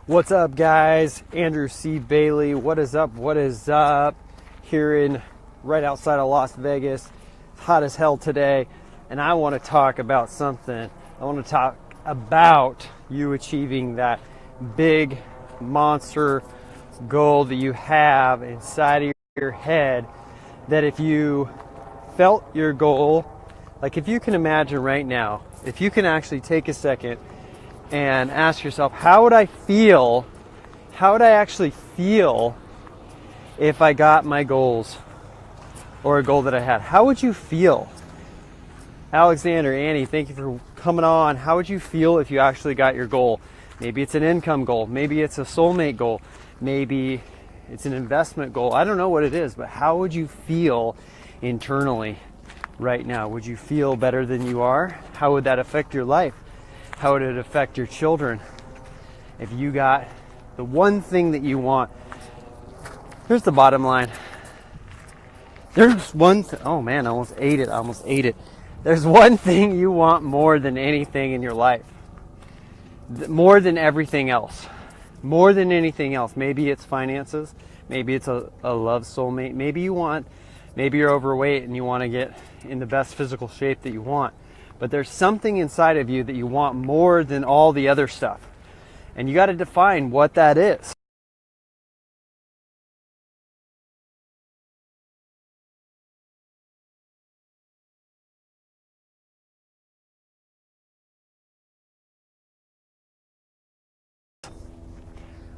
What's up, guys? Andrew C. Bailey. What is up? What is up? Here in right outside of Las Vegas. It's hot as hell today, and I want to talk about something. I want to talk about you achieving that big monster goal that you have inside of your head, that if you felt your goal, like if you can imagine right now, if you can actually take a second and ask yourself, how would I actually feel if I got my goals or a goal that I had? How would you feel? Alexander, Annie, thank you for coming on. How would you feel if you actually got your goal? Maybe it's an income goal. Maybe it's a soulmate goal. Maybe it's an investment goal. I don't know what it is, but how would you feel internally right now? Would you feel better than you are? How would that affect your life? How would it affect your children if you got the one thing that you want? Here's the bottom line. There's one oh man, I almost ate it. There's one thing you want more than anything in your life. More than everything else. More than anything else. Maybe it's finances. Maybe it's a love soulmate. Maybe you're overweight and you want to get in the best physical shape that you want. But there's something inside of you that you want more than all the other stuff. And you got to define what that is.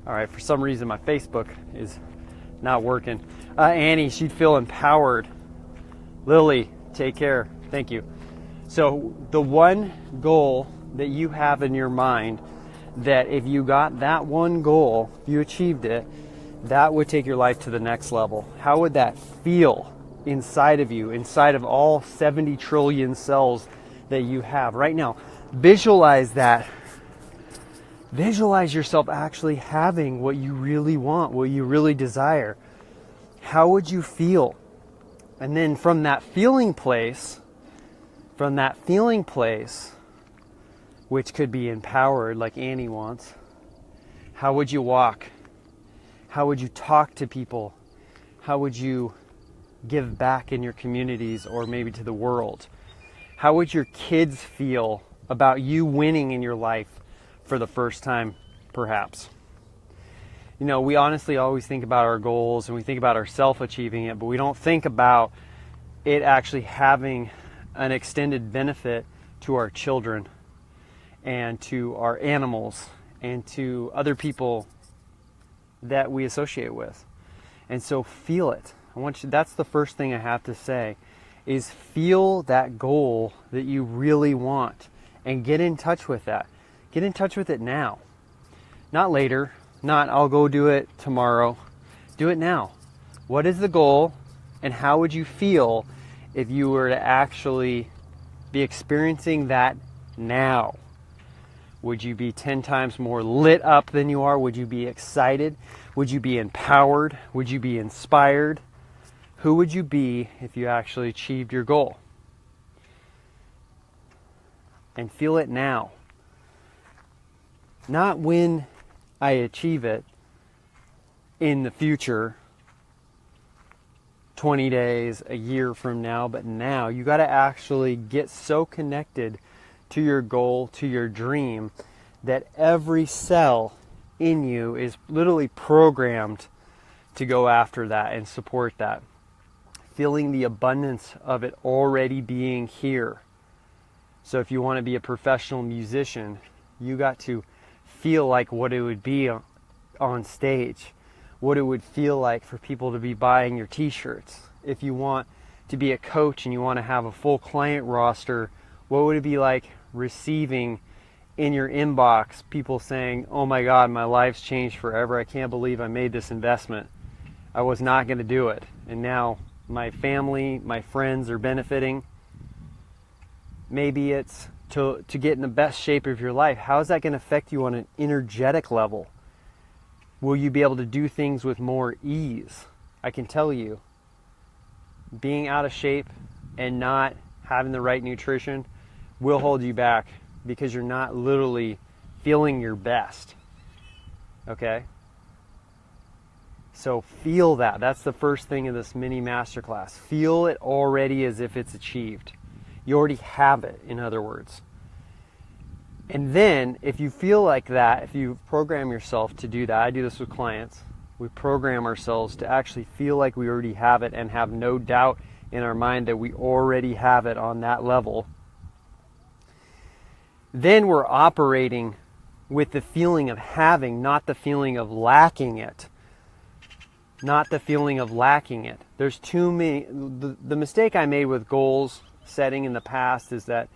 All right, for some reason my Facebook is not working. Annie, she'd feel empowered. Lily, take care. Thank you. So the one goal that you have in your mind, that if you got that one goal, if you achieved it, that would take your life to the next level. How would that feel inside of you, inside of all 70 trillion cells that you have right now? Visualize that. Visualize yourself actually having what you really want, what you really desire. How would you feel? And then from that feeling place, which could be empowered like Annie wants, how would you walk? How would you talk to people? How would you give back in your communities or maybe to the world? How would your kids feel about you winning in your life for the first time, perhaps? You know, we honestly always think about our goals and we think about ourselves achieving it, but we don't think about it actually having an extended benefit to our children and to our animals and to other people that we associate with. And so feel it. That's the first thing I have to say, is feel that goal that you really want and get in touch with that. Get in touch with it now. Not later, not I'll go do it tomorrow. Do it now. What is the goal, and how would you feel if you were to actually be experiencing that now? Would you be 10 times more lit up than you are? Would you be excited? Would you be empowered? Would you be inspired? Who would you be if you actually achieved your goal? And feel it now. Not when I achieve it in the future, 20 days, a year from now, but now. You got to actually get so connected to your goal, to your dream, that every cell in you is literally programmed to go after that and support that. Feeling the abundance of it already being here. So if you want to be a professional musician, you got to feel like what it would be on stage, what it would feel like for people to be buying your t-shirts. If you want to be a coach and you want to have a full client roster, what would it be like receiving in your inbox people saying, oh my God, my life's changed forever. I can't believe I made this investment. I was not going to do it. And now my family, my friends are benefiting. Maybe it's to get in the best shape of your life. How is that going to affect you on an energetic level? Will you be able to do things with more ease? I can tell you, being out of shape and not having the right nutrition will hold you back because you're not literally feeling your best. Okay? So feel that. That's the first thing in this mini masterclass. Feel it already as if it's achieved. You already have it, in other words. And then, if you feel like that, if you program yourself to do that, I do this with clients, we program ourselves to actually feel like we already have it and have no doubt in our mind that we already have it on that level. Then we're operating with the feeling of having, not the feeling of lacking it. Not the feeling of lacking it. There's too many. The mistake I made with goals setting in the past is that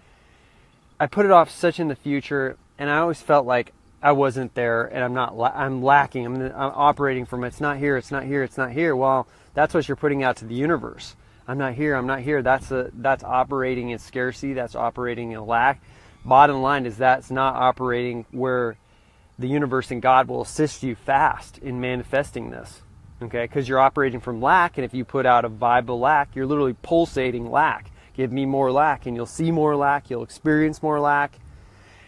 I put it off such in the future, and I always felt like I wasn't there, and I'm lacking. I'm operating from it's not here, it's not here, it's not here. Well, that's what you're putting out to the universe. I'm not here, I'm not here. That's operating in scarcity. That's operating in lack. Bottom line is that's not operating where the universe and God will assist you fast in manifesting this. Okay, because you're operating from lack, and if you put out a vibe of lack, you're literally pulsating lack. Give me more lack, and you'll see more lack, you'll experience more lack.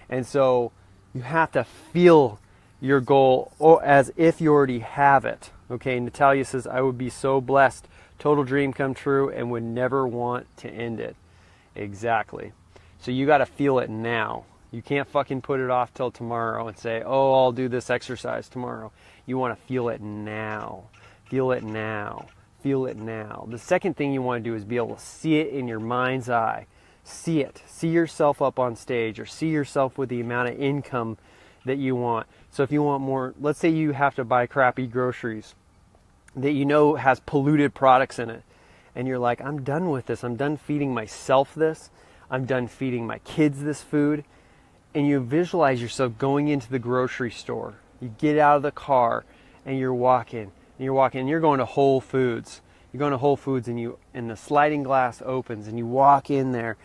And so you have to feel your goal as if you already have it. Okay, Natalia says, I would be so blessed, total dream come true, and would never want to end it. Exactly. So you got to feel it now. You can't fucking put it off till tomorrow and say, oh, I'll do this exercise tomorrow. You want to feel it now. Feel it now. Feel it now. The second thing you want to do is be able to see it in your mind's eye. See it. See yourself up on stage, or see yourself with the amount of income that you want. So if you want more, let's say you have to buy crappy groceries that you know has polluted products in it. And you're like, I'm done with this. I'm done feeding myself this. I'm done feeding my kids this food. And you visualize yourself going into the grocery store. You get out of the car and you're walking. And you're going to Whole Foods. You're going to Whole Foods, and the sliding glass opens, and you walk in there,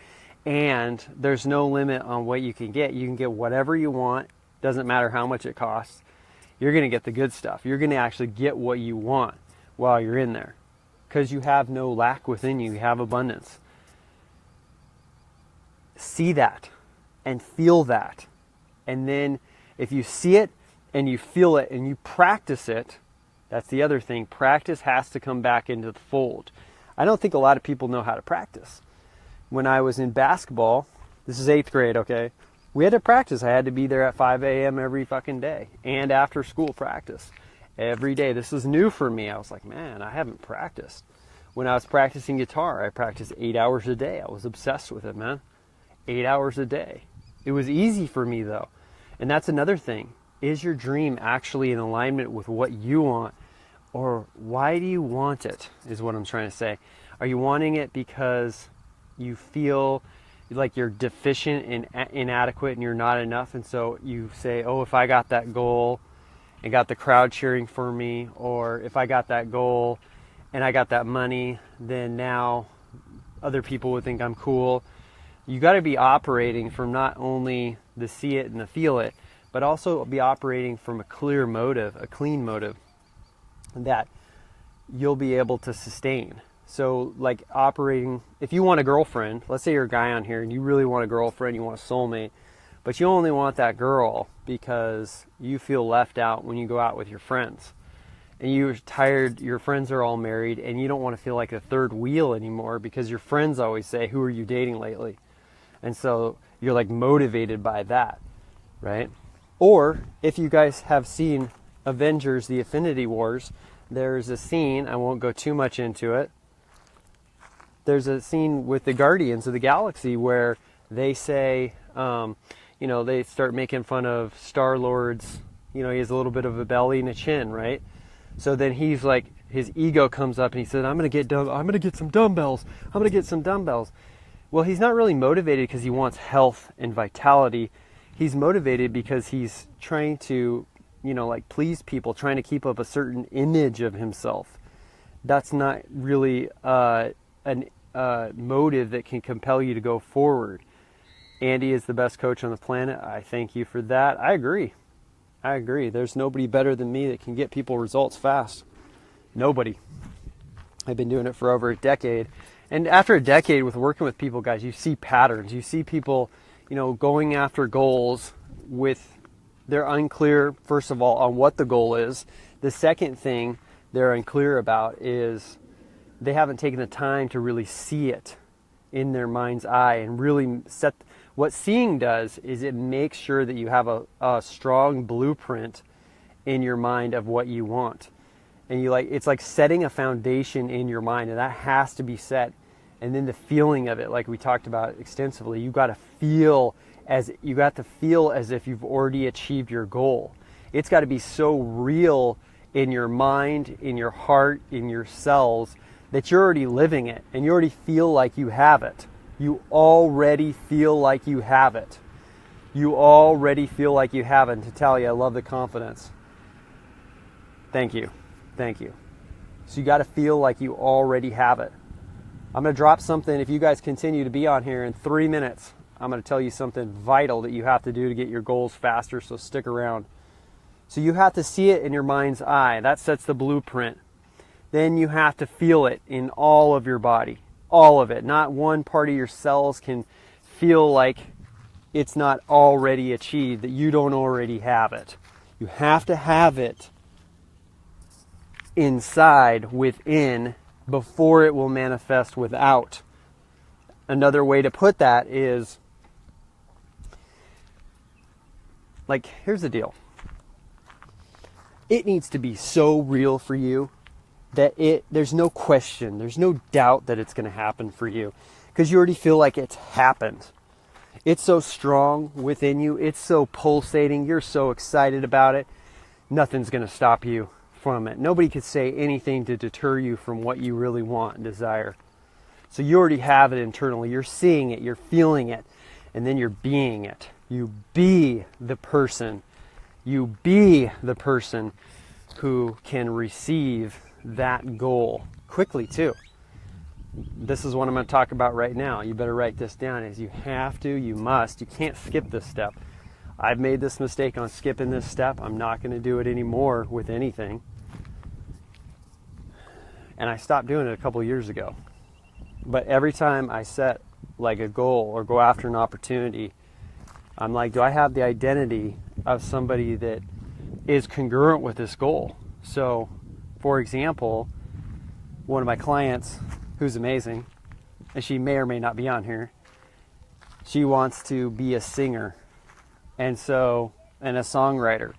and there's no limit on what you can get. You can get whatever you want. Doesn't matter how much it costs. You're going to get the good stuff. You're going to actually get what you want while you're in there, because you have no lack within you. You have abundance. See that and feel that. And then if you see it and you feel it and you practice it, that's the other thing. Practice has to come back into the fold. I don't think a lot of people know how to practice. When I was in basketball, this is 8th grade, okay? We had to practice. I had to be there at 5 a.m. every fucking day. And after school practice. Every day. This was new for me. I was like, man, I haven't practiced. When I was practicing guitar, I practiced 8 hours a day. I was obsessed with it, man. 8 hours a day. It was easy for me, though. And that's another thing. Is your dream actually in alignment with what you want? Or why do you want it, is what I'm trying to say. Are you wanting it because you feel like you're deficient and inadequate and you're not enough? And so you say, oh, if I got that goal and got the crowd cheering for me, or if I got that goal and I got that money, then now other people would think I'm cool. You got to be operating from not only the see it and the feel it, but also be operating from a clear motive, a clean motive that you'll be able to sustain. So like operating, if you want a girlfriend, let's say you're a guy on here and you really want a girlfriend, you want a soulmate, but you only want that girl because you feel left out when you go out with your friends. And you're tired, your friends are all married, and you don't want to feel like a third wheel anymore because your friends always say, who are you dating lately? And so you're like motivated by that, right? Or if you guys have seen Avengers, the Infinity Wars, there's a scene, I won't go too much into it, there's a scene with the Guardians of the Galaxy where they say, they start making fun of Star-Lord's, he has a little bit of a belly and a chin, right? So then he's like, his ego comes up and he said, I'm going to get some dumbbells. I'm going to get some dumbbells. Well, he's not really motivated because he wants health and vitality. He's motivated because he's trying to, please people, trying to keep up a certain image of himself. That's not really a motive that can compel you to go forward. Andy is the best coach on the planet. I thank you for that. I agree. There's nobody better than me that can get people results fast. Nobody. I've been doing it for over a decade. And after a decade with working with people, guys, you see patterns. You see people, going after goals with They're unclear, first of all, on what the goal is. The second thing they're unclear about is they haven't taken the time to really see it in their mind's eye and really set. What seeing does is it makes sure that you have a strong blueprint in your mind of what you want. And it's like setting a foundation in your mind, and that has to be set. And then the feeling of it, like we talked about extensively, you got to feel as if you've already achieved your goal. It's got to be so real in your mind, in your heart, in your cells, that you're already living it and you already feel like you have it. You already feel like you have it. You already feel like you have it. And to tell you, I love the confidence. Thank you. Thank you. So you got to feel like you already have it. I'm going to drop something. If you guys continue to be on here in 3 minutes, I'm going to tell you something vital that you have to do to get your goals faster, so stick around. So you have to see it in your mind's eye. That sets the blueprint. Then you have to feel it in all of your body. All of it. Not one part of your cells can feel like it's not already achieved, that you don't already have it. You have to have it inside, within, before it will manifest without. Another way to put that is, like, here's the deal. It needs to be so real for you that there's no question, there's no doubt that it's going to happen for you, because you already feel like it's happened. It's so strong within you. It's so pulsating. You're so excited about it. Nothing's going to stop you from it. Nobody could say anything to deter you from what you really want and desire. So you already have it internally. You're seeing it. You're feeling it. And then you're being it. You be the person. You be the person who can receive that goal quickly too. This is what I'm going to talk about right now. You better write this down. Is you have to, you must, you can't skip this step. I've made this mistake on skipping this step. I'm not going to do it anymore with anything. And I stopped doing it a couple years ago. But every time I set like a goal or go after an opportunity, I'm like, do I have the identity of somebody that is congruent with this goal? So, for example, one of my clients, who's amazing, and she may or may not be on here, she wants to be a singer and a songwriter.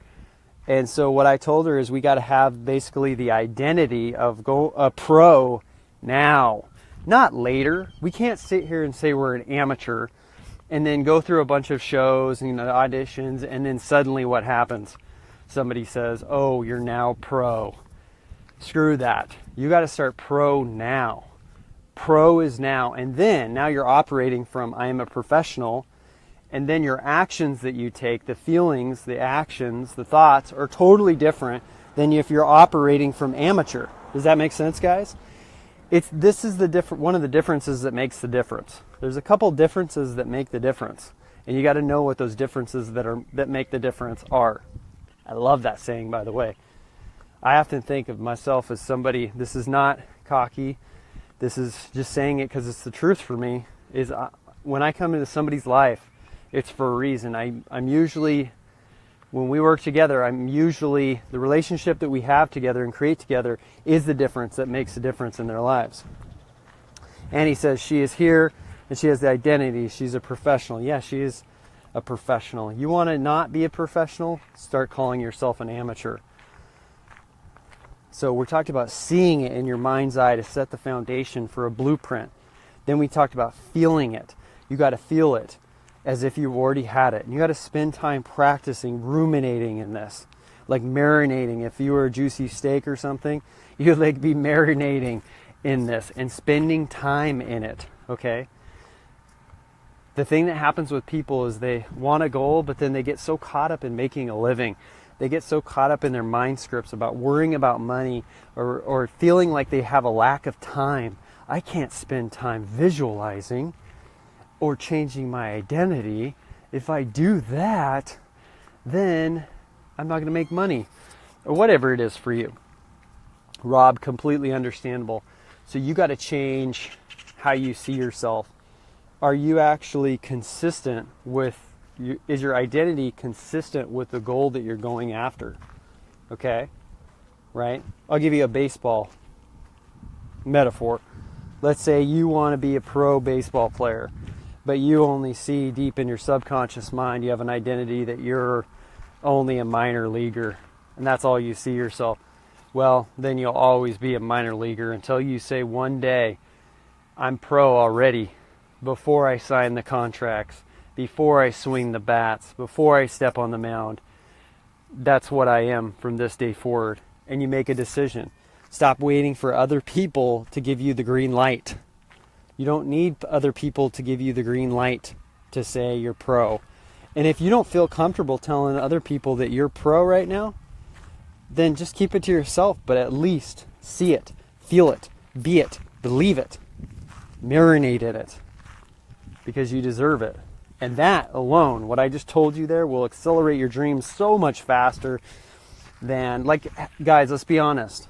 And so what I told her is we got to have basically the identity of a pro now, not later. We can't sit here and say we're an amateur and then go through a bunch of shows and auditions, and then suddenly what happens? Somebody says, oh, you're now pro. Screw that. You got to start pro now. Pro is now. And then now you're operating from I am a professional, and then your actions that you take, the feelings, the actions, the thoughts are totally different than if you're operating from amateur. Does that make sense, guys? This is one of the differences that makes the difference. There's a couple differences that make the difference, and you got to know what those differences that make the difference are. I love that saying, by the way. I often think of myself as somebody, this is not cocky, this is just saying it because it's the truth for me, is when I come into somebody's life, it's for a reason. I'm usually, when we work together, the relationship that we have together and create together is the difference that makes the difference in their lives. And he says she is here and she has the identity. She's a professional. Yeah, she is a professional. You want to not be a professional? Start calling yourself an amateur. So we talked about seeing it in your mind's eye to set the foundation for a blueprint. Then we talked about feeling it. You got to feel it as if you've already had it. And you got to spend time practicing, ruminating in this, like marinating. If you were a juicy steak or something, you'd like be marinating in this and spending time in it, okay? The thing that happens with people is they want a goal, but then they get so caught up in making a living. They get so caught up in their mind scripts about worrying about money or feeling like they have a lack of time. I can't spend time visualizing or changing my identity. If I do that, then I'm not going to make money, or whatever it is for you. Rob, completely understandable. So you got to change how you see yourself. Are you actually consistent with is your identity consistent with the goal that you're going after? Okay, right? I'll give you a baseball metaphor. Let's say you want to be a pro baseball player, but you only see deep in your subconscious mind, you have an identity that you're only a minor leaguer, and that's all you see yourself. Well, then you'll always be a minor leaguer until you say one day, I'm pro already, before I sign the contracts, before I swing the bats, before I step on the mound. That's what I am from this day forward. And you make a decision. Stop waiting for other people to give you the green light. You don't need other people to give you the green light to say you're pro. And if you don't feel comfortable telling other people that you're pro right now, then just keep it to yourself, but at least see it, feel it, be it, believe it, marinate in it, because you deserve it. And that alone, what I just told you there, will accelerate your dreams so much faster than, like, guys, let's be honest.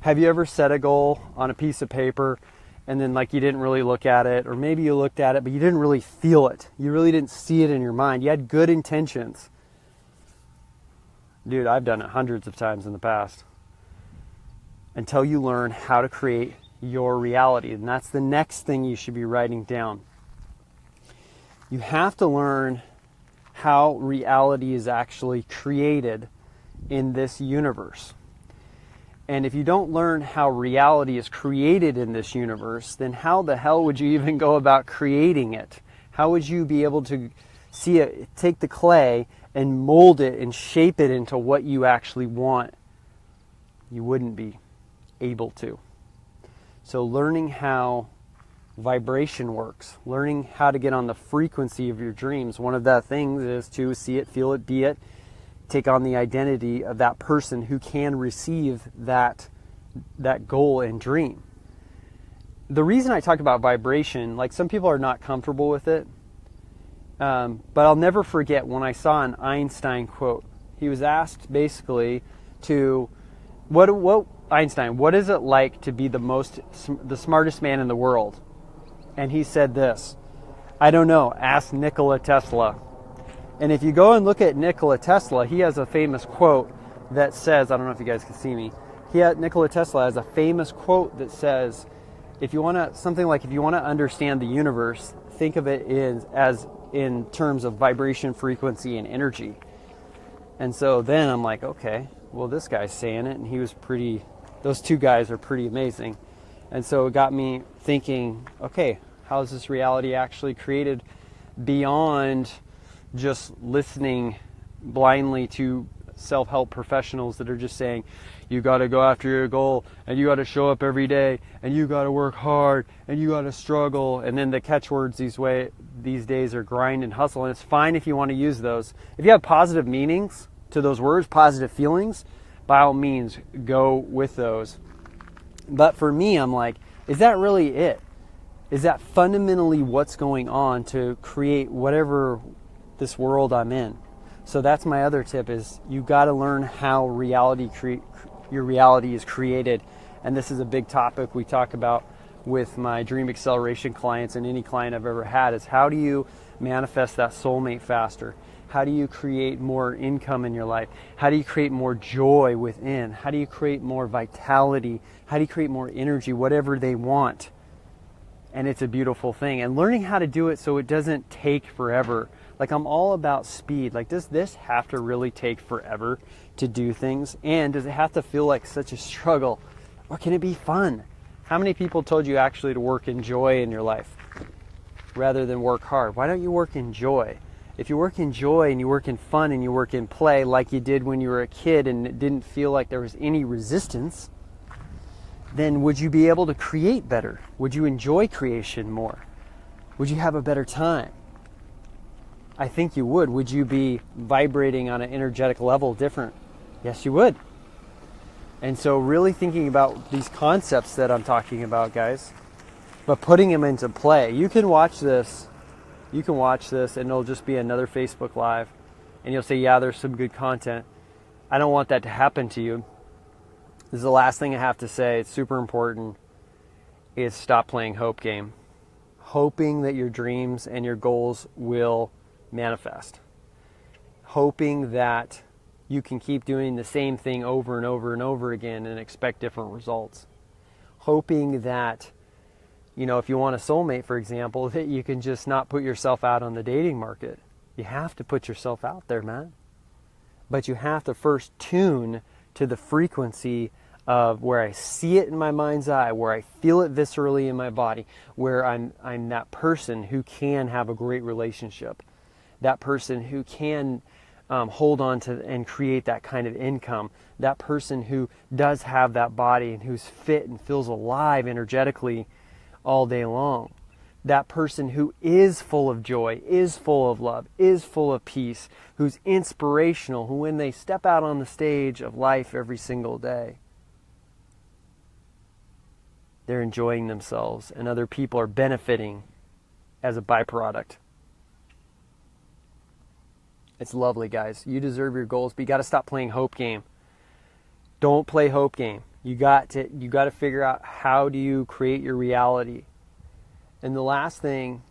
Have you ever set a goal on a piece of paper and then like you didn't really look at it, or maybe you looked at it, but you didn't really feel it. You really didn't see it in your mind. You had good intentions. Dude, I've done it hundreds of times in the past. Until you learn how to create your reality. And that's the next thing you should be writing down. You have to learn how reality is actually created in this universe. And if you don't learn how reality is created in this universe, then how the hell would you even go about creating it? How would you be able to see it, take the clay and mold it and shape it into what you actually want? You wouldn't be able to. So learning how vibration works, learning how to get on the frequency of your dreams, one of the things is to see it, feel it, be it, take on the identity of that person who can receive that goal and dream. The reason I talk about vibration, like some people are not comfortable with it, but I'll never forget when I saw an Einstein quote. He was asked basically to, Einstein, what is it like to be the smartest man in the world? And he said this, I don't know, ask Nikola Tesla. And if you go and look at Nikola Tesla, he has a famous quote that says, I don't know if you guys can see me, Nikola Tesla has a famous quote that says, if you want to understand the universe, think of it as in terms of vibration, frequency, and energy. And so then I'm like, okay, well, this guy's saying it, and those two guys are pretty amazing. And so it got me thinking, okay, how is this reality actually created beyond just listening blindly to self-help professionals that are just saying, you got to go after your goal, and you got to show up every day, and you got to work hard, and you got to struggle. And then the catchwords these days are grind and hustle. And it's fine if you want to use those. If you have positive meanings to those words, positive feelings, by all means, go with those. But for me, I'm like, is that really it? Is that fundamentally what's going on to create whatever this world I'm in? So that's my other tip, is you got to learn how your reality is created. And this is a big topic we talk about with my dream acceleration clients, and any client I've ever had, is how do you manifest that soulmate faster? How do you create more income in your life? How do you create more joy within? How do you create more vitality? How do you create more energy, whatever they want? And it's a beautiful thing. And learning how to do it so it doesn't take forever. Like, I'm all about speed. Like, does this have to really take forever to do things? And does it have to feel like such a struggle? Or can it be fun? How many people told you actually to work in joy in your life rather than work hard? Why don't you work in joy? If you work in joy and you work in fun and you work in play like you did when you were a kid and it didn't feel like there was any resistance, then would you be able to create better? Would you enjoy creation more? Would you have a better time? I think you would. Would you be vibrating on an energetic level different? Yes, you would. And so really thinking about these concepts that I'm talking about, guys, but putting them into play. You can watch this and it'll just be another Facebook Live, and you'll say, yeah, there's some good content. I don't want that to happen to you. This is the last thing I have to say. It's super important, is stop playing hope game. Hoping that your dreams and your goals will manifest. hoping that you can keep doing the same thing over and over and over again and expect different results. Hoping that, if you want a soulmate, for example, that you can just not put yourself out on the dating market. You have to put yourself out there, man. But you have to first tune to the frequency of where I see it in my mind's eye, where I feel it viscerally in my body, where I'm that person who can have a great relationship, that person who can hold on to and create that kind of income, that person who does have that body and who's fit and feels alive energetically all day long, that person who is full of joy, is full of love, is full of peace, who's inspirational, who when they step out on the stage of life every single day, they're enjoying themselves and other people are benefiting as a byproduct. It's lovely, guys. You deserve your goals, but you got to stop playing hope game. Don't play hope game. You got to figure out how do you create your reality. And the last thing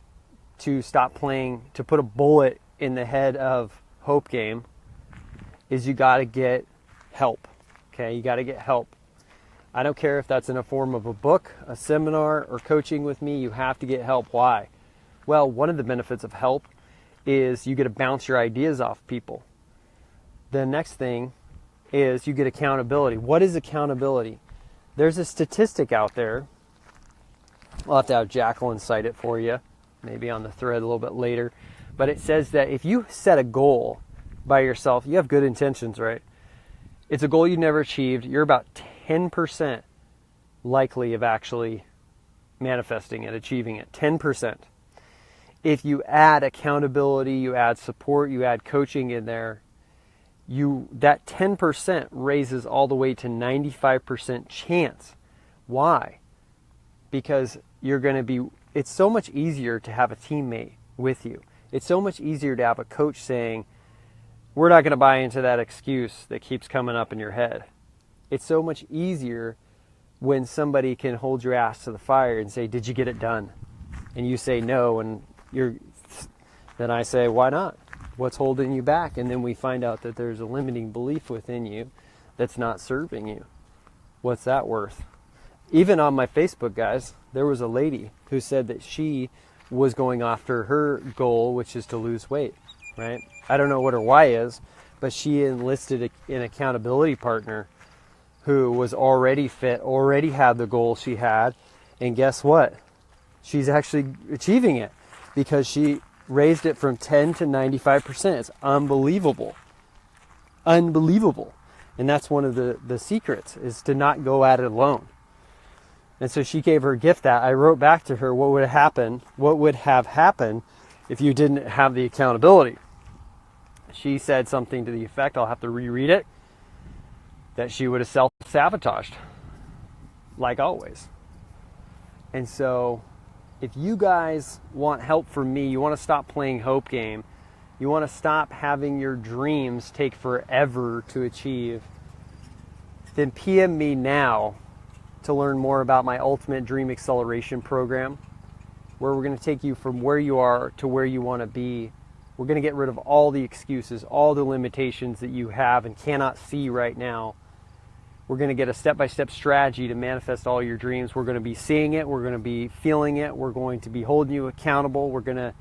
to stop playing, to put a bullet in the head of hope game, is you got to get help. Okay, you got to get help. I don't care if that's in a form of a book, a seminar, or coaching with me. You have to get help. Why? Well, one of the benefits of help is you get to bounce your ideas off people. The next thing is you get accountability. What is accountability? There's a statistic out there. I'll have to have Jacqueline cite it for you, maybe on the thread a little bit later. But it says that if you set a goal by yourself, you have good intentions, right? It's a goal you never achieved. You're about 10% likely of actually manifesting it, achieving it. 10%. If you add accountability, you add support, you add coaching in there, that 10% raises all the way to 95% chance. Why? Because it's so much easier to have a teammate with you. It's so much easier to have a coach saying, we're not going to buy into that excuse that keeps coming up in your head. It's so much easier when somebody can hold your ass to the fire and say, did you get it done? And you say no, and then I say, why not? What's holding you back? And then we find out that there's a limiting belief within you that's not serving you. What's that worth? Even on my Facebook, guys, there was a lady who said that she was going after her goal, which is to lose weight, right? I don't know what her why is, but she enlisted an accountability partner who was already fit, already had the goal she had, and guess what? She's actually achieving it because she raised it from 10 to 95%. It's unbelievable. Unbelievable. And that's one of the secrets, is to not go at it alone. And so she gave her gift that. I wrote back to her, what would have happened if you didn't have the accountability? She said something to the effect, I'll have to reread it, that she would have self-sabotaged, like always. And so if you guys want help from me, you want to stop playing hope game, you want to stop having your dreams take forever to achieve, then PM me now to learn more about my Ultimate Dream Acceleration Program, where we're going to take you from where you are to where you want to be. We're going to get rid of all the excuses, all the limitations that you have and cannot see right now. We're going to get a step-by-step strategy to manifest all your dreams. We're going to be seeing it. We're going to be feeling it. We're going to be holding you accountable. We're going to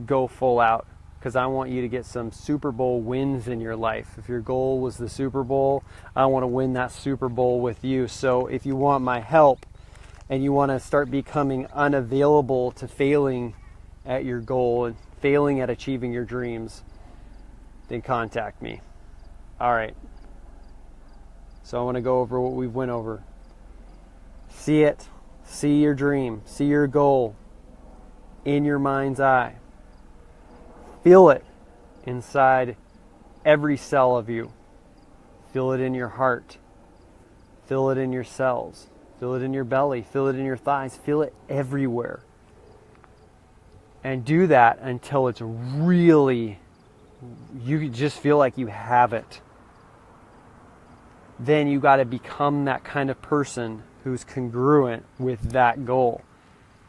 go full out because I want you to get some Super Bowl wins in your life. If your goal was the Super Bowl, I want to win that Super Bowl with you. So if you want my help and you want to start becoming unavailable to failing at your goal and failing at achieving your dreams, then contact me. All right. So I want to go over what we've went over. See it. See your dream. See your goal in your mind's eye. Feel it inside every cell of you. Feel it in your heart. Feel it in your cells. Feel it in your belly. Feel it in your thighs. Feel it everywhere. And do that until it's really, you just feel like you have it. Then you got to become that kind of person who's congruent with that goal.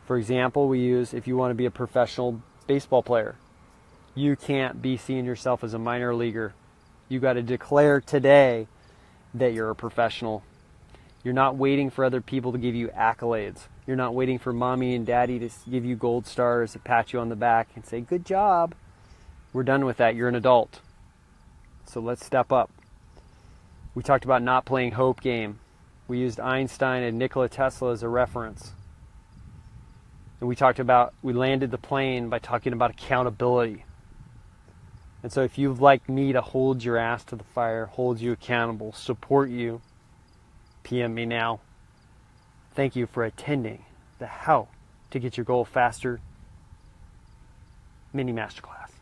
For example, we use, if you want to be a professional baseball player, You can't be seeing yourself as a minor leaguer. You got to declare today that you're a professional. You're not waiting for other people to give you accolades. You're not waiting for mommy and daddy to give you gold stars, to pat you on the back and say, good job. We're done with that. You're an adult. So let's step up. We talked about not playing hope game. We used Einstein and Nikola Tesla as a reference. And we landed the plane by talking about accountability. And so if you'd like me to hold your ass to the fire, hold you accountable, support you, PM me now. Thank you for attending the How to Get Your Goal Faster mini masterclass.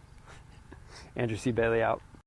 Andrew C. Bailey out.